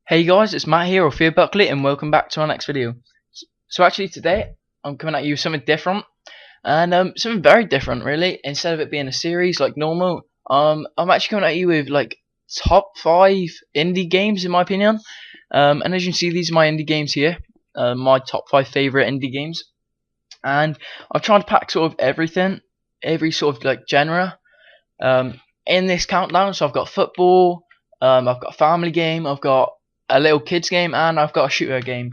Hey guys, it's Matt here, or Fear Buckley, and welcome back to our next video. So actually today, I'm coming at you with something different, and something very different really. Instead of it being a series like normal, I'm actually coming at you with like top 5 indie games in my opinion. And as you can see, these are my indie games here, my top 5 favorite indie games. And I've tried to pack sort of everything, every sort of like genre, in this countdown. So I've got football, I've got a family game, I've got a little kids game, and I've got a shooter game.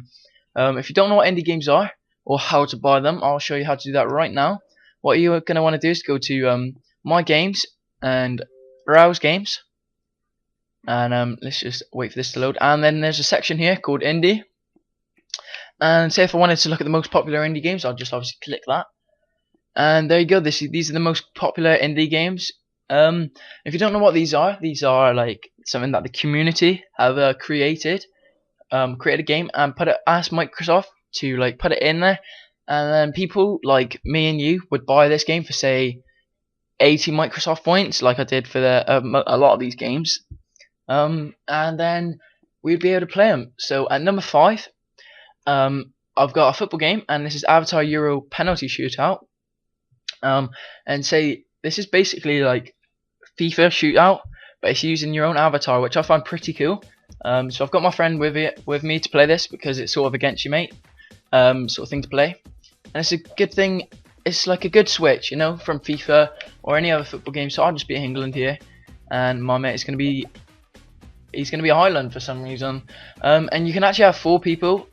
If you don't know what indie games are or how to buy them, I'll show you how to do that right now. What you're going to want to do is go to my games and browse games, and let's just wait for this to load. And then there's a section here called indie, and say if I wanted to look at the most popular indie games, I'll just obviously click that, and there you go. These are the most popular indie games. If you don't know what these are like something that the community have created a game and asked Microsoft to like put it in there, and then people like me and you would buy this game for say 80 Microsoft points, like I did for a lot of these games, and then we'd be able to play them. So at number 5, I've got a football game, and this is Avatar Euro Penalty Shootout. And say this is basically like FIFA Shootout, but it's using your own avatar, which I find pretty cool. So I've got my friend with me to play this because it's sort of against your mate, sort of thing to play, and it's a good thing. It's like a good switch, you know, from FIFA or any other football game. So I'll just be England here, and my mate is going to be Ireland for some reason. And you can actually have 4 people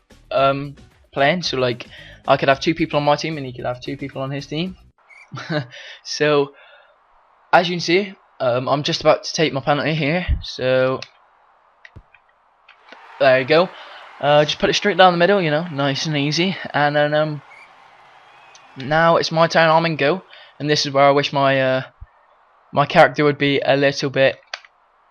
playing. So like I could have 2 people on my team, and he could have 2 people on his team. So as you can see, I'm just about to take my penalty here, so there you go. Just put it straight down the middle, you know, nice and easy. And then now it's my turn. I'm in goal, and this is where I wish my my character would be a little bit.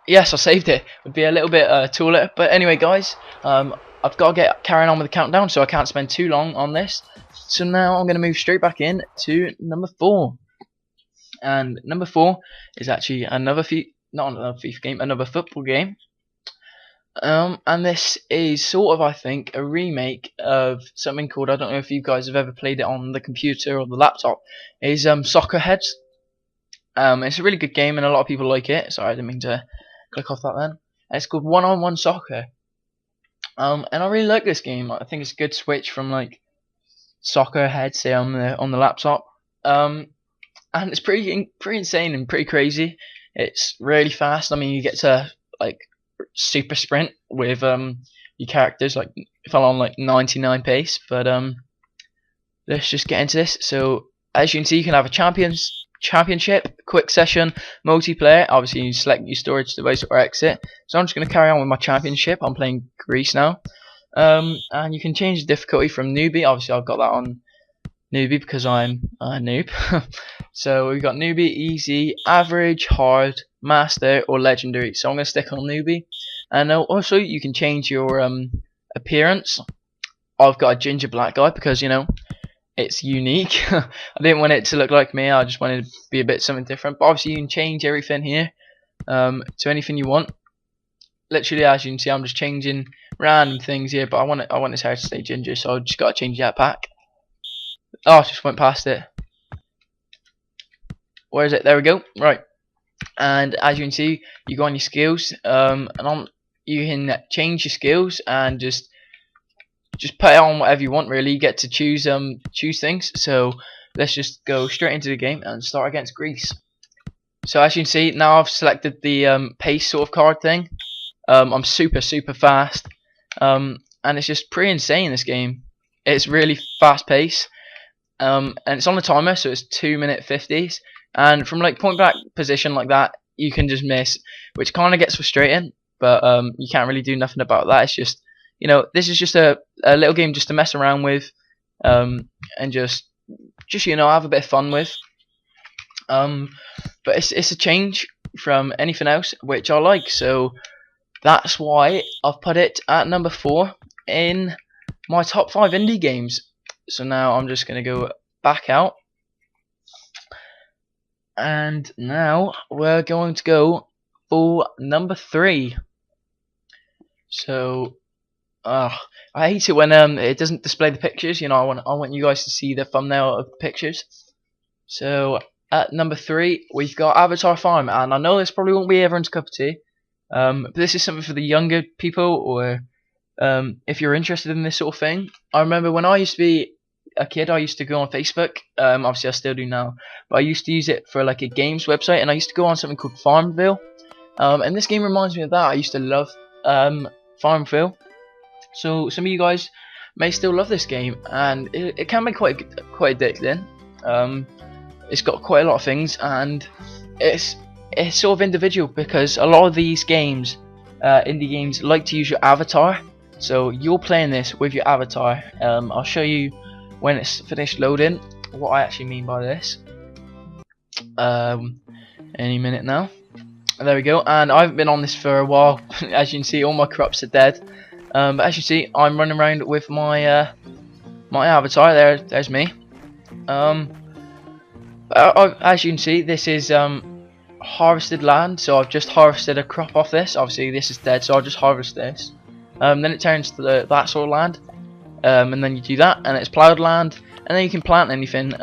Yes, I saved it. Would be a little bit taller. But anyway, guys, I've got to get carrying on with the countdown, so I can't spend too long on this. So now I'm going to move straight back in to number 4. And number 4 is actually another not another FIFA game, another football game. And this is sort of, I think, a remake of something called, I don't know if you guys have ever played it on the computer or the laptop, is Soccer Heads. It's a really good game, and a lot of people like it. Sorry, I didn't mean to click off that then. And it's called One-on-One Soccer. And I really like this game. I think it's a good switch from like Soccer Heads, say, on the laptop. And it's pretty insane and pretty crazy. It's really fast. I mean, you get to like super sprint with your characters, like if I'm on like 99 pace. But let's just get into this. So as you can see, you can have a championship, quick session, multiplayer. Obviously you select your storage device or exit. So I'm just going to carry on with my championship. I'm playing Greece now, and you can change the difficulty from newbie. Obviously I've got that on newbie because I'm a noob. So we've got newbie, easy, average, hard, master, or legendary. So I'm going to stick on newbie. And also you can change your appearance. I've got a ginger black guy because, you know, it's unique. I didn't want it to look like me. I just wanted to be a bit something different. But obviously you can change everything here to anything you want. Literally, as you can see, I'm just changing random things here. But I want his hair to stay ginger, so I just got to change that back. Oh, I just went past it. Where is it? There we go. Right. And as you can see, you go on your skills, you can change your skills and just put it on whatever you want. Really, you get to choose things. So let's just go straight into the game and start against Greece. So as you can see, now I've selected the pace sort of card thing. I'm super fast, and it's just pretty insane. This game, it's really fast pace. And it's on the timer, so it's 2-minute 50s. And from like point blank position like that, you can just miss, which kind of gets frustrating. But you can't really do nothing about that. It's just, you know, this is just a little game just to mess around with, and just you know, have a bit of fun with. But it's a change from anything else, which I like. So that's why I've put it at number 4 in my top 5 indie games. So now I'm just going to go back out, and now we're going to go for number 3. So I hate it when it doesn't display the pictures. You know, I want you guys to see the thumbnail of the pictures. So at number 3 we've got Avatar Farm, and I know this probably won't be everyone's cup of tea, but this is something for the younger people, or if you're interested in this sort of thing. I remember when I used to be a kid, I used to go on Facebook. Obviously I still do now, but I used to use it for like a games website, and I used to go on something called Farmville. And this game reminds me of that. I used to love Farmville. So some of you guys may still love this game, and it can be quite addicting. It's got quite a lot of things, and it's sort of individual, because a lot of these games, indie games, like to use your avatar. So you're playing this with your avatar. I'll show you when it's finished loading what I actually mean by this. Any minute now. There we go, and I've been on this for a while. As you can see, all my crops are dead. But as you see, I'm running around with my my avatar. There's me. As you can see, this is harvested land. So I've just harvested a crop off this. Obviously, this is dead, so I'll just harvest this. Then it turns to that sort of land, and then you do that, and it's ploughed land, and then you can plant anything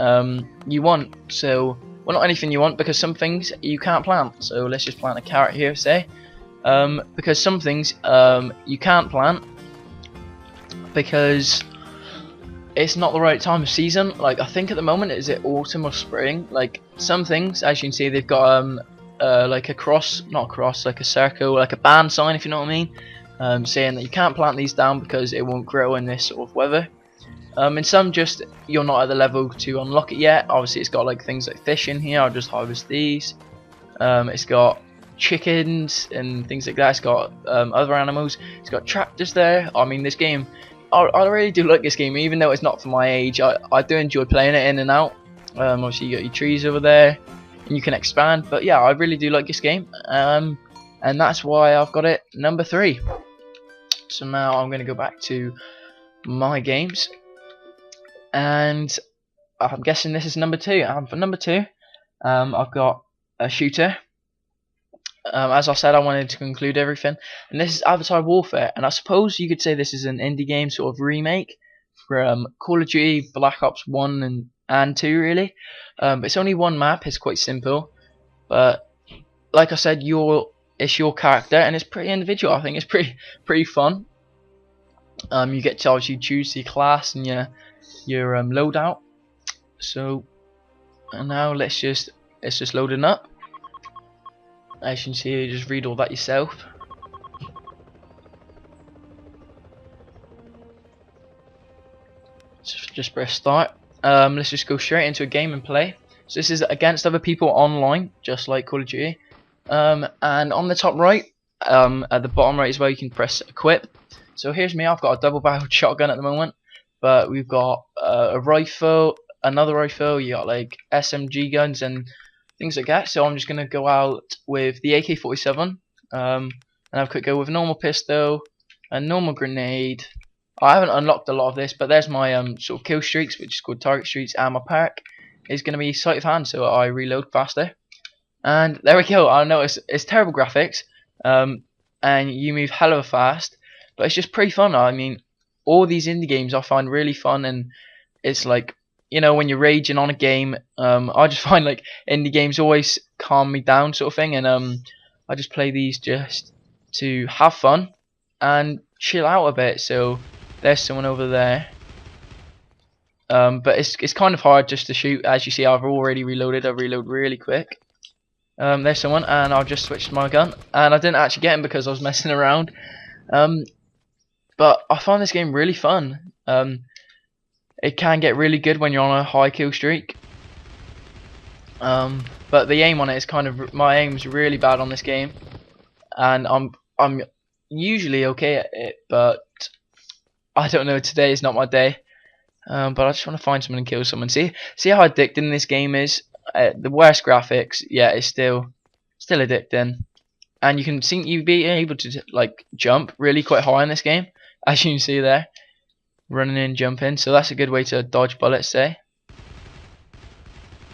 you want. So, well, not anything you want, because some things you can't plant. So let's just plant a carrot here, say. Because some things you can't plant because it's not the right time of season. Like, I think at the moment, is it autumn or spring? Like, some things, as you can see, they've got like a cross, not a cross, like a circle, like a band sign, if you know what I mean, saying that you can't plant these down because it won't grow in this sort of weather. And some just, you're not at the level to unlock it yet. Obviously it's got like things like fish in here. I'll just harvest these. It's got chickens and things like that. It's got other animals. It's got tractors there. I mean, this game, I really do like this game, even though it's not for my age. I do enjoy playing it in and out. Obviously you got your trees over there, and you can expand. But yeah, I really do like this game, and that's why I've got it number 3. So now I'm going to go back to my games, and I'm guessing this is number 2. For number 2, I've got a shooter. As I said, I wanted to conclude everything, and this is Avatar Warfare, and I suppose you could say this is an indie game sort of remake from Call of Duty Black Ops 1 and 2, really. But it's only one map. It's quite simple, but like I said, it's your character, and it's pretty individual. I think it's pretty fun. You get to obviously choose your class and your loadout. So, and now it's just loading up. As you can see, you just read all that yourself. Just press start. Let's just go straight into a game and play. So this is against other people online, just like Call of Duty. And on the top right, at the bottom right as well, you can press equip. So here's me. I've got a double-barreled shotgun at the moment, but we've got a rifle, another rifle. You got like SMG guns and things like that. So I'm just gonna go out with the AK-47, and have a quick go with a normal pistol, a normal grenade. I haven't unlocked a lot of this, but there's my sort of kill streaks, which is called target streaks, and my perk is gonna be sleight of hand, so I reload faster. And there we go. I know it's terrible graphics, and you move hella fast, but it's just pretty fun. I mean, all these indie games I find really fun, and it's like, you know, when you're raging on a game, I just find like indie games always calm me down, sort of thing, and I just play these just to have fun and chill out a bit. So there's someone over there, but it's kind of hard just to shoot. As you see, I've already reloaded. I reload really quick. There's someone, and I'll just switch to my gun, and I didn't actually get him because I was messing around. But I find this game really fun. It can get really good when you're on a high kill streak. But the aim on it is my aim's really bad on this game, and I'm usually okay at it, but I don't know, today is not my day. But I just want to find someone and kill someone. See how addicting this game is. The worst graphics, yeah, it's still addicting, and you can see you be able to like jump really quite high in this game, as you can see there, running in, jumping. So that's a good way to dodge bullets, say.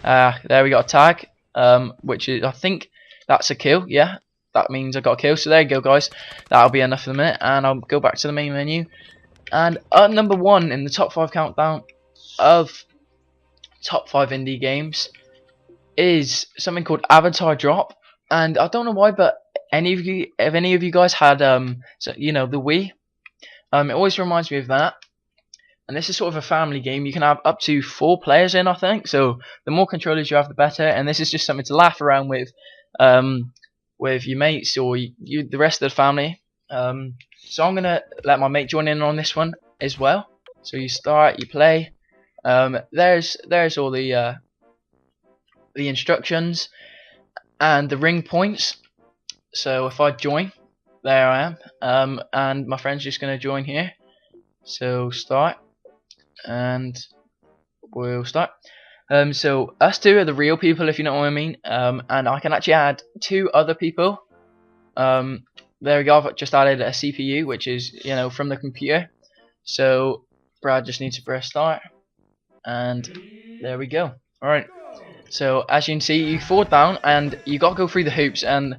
There we got a tag, which is, I think that's a kill. Yeah, that means I got a kill. So there you go, guys. That'll be enough for the minute, and I'll go back to the main menu. And at number 1 in the top 5 countdown of top 5 indie games is something called Avatar Drop. And I don't know why, but if any of you guys had so, you know, the Wii, it always reminds me of that. And this is sort of a family game. You can have up to 4 players in, I think. So the more controllers you have, the better. And this is just something to laugh around with your mates or the rest of the family. So I'm gonna let my mate join in on this one as well. So you start, you play. There's all the instructions and the ring points. So if I join, there I am. And my friend's just gonna join here. So start, and we'll start. So us two are the real people, if you know what I mean. And I can actually add 2 other people. There we go. I've just added a CPU, which is, you know, from the computer. So Brad just needs to press start, and there we go. All right. So as you can see, you fall down, and you got to go through the hoops. And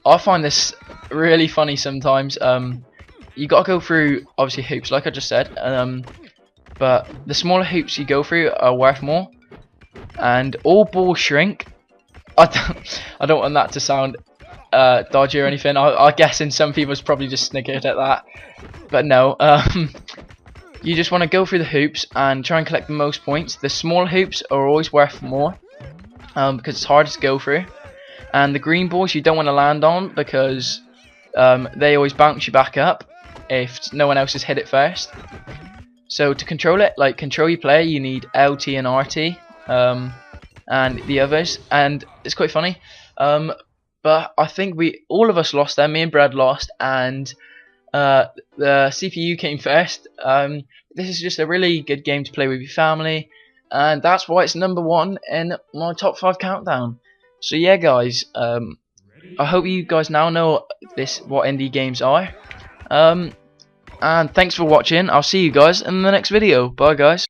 I find this really funny sometimes. You got to go through obviously hoops, like I just said. But the smaller hoops you go through are worth more, and all balls shrink. I don't want that to sound dodgy or anything. I guess in some people's probably just sniggered at that, but no. You just want to go through the hoops and try and collect the most points. The small hoops are always worth more, because it's harder to go through, and the green balls you don't want to land on because they always bounce you back up if no one else has hit it first. So to control it, like control your player, you need LT and RT, and the others, and it's quite funny. But I think all of us lost there. Me and Brad lost, and the CPU came first. This is just a really good game to play with your family, and that's why it's number 1 in my top 5 countdown. So yeah, guys, I hope you guys now know what indie games are. And thanks for watching. I'll see you guys in the next video. Bye, guys.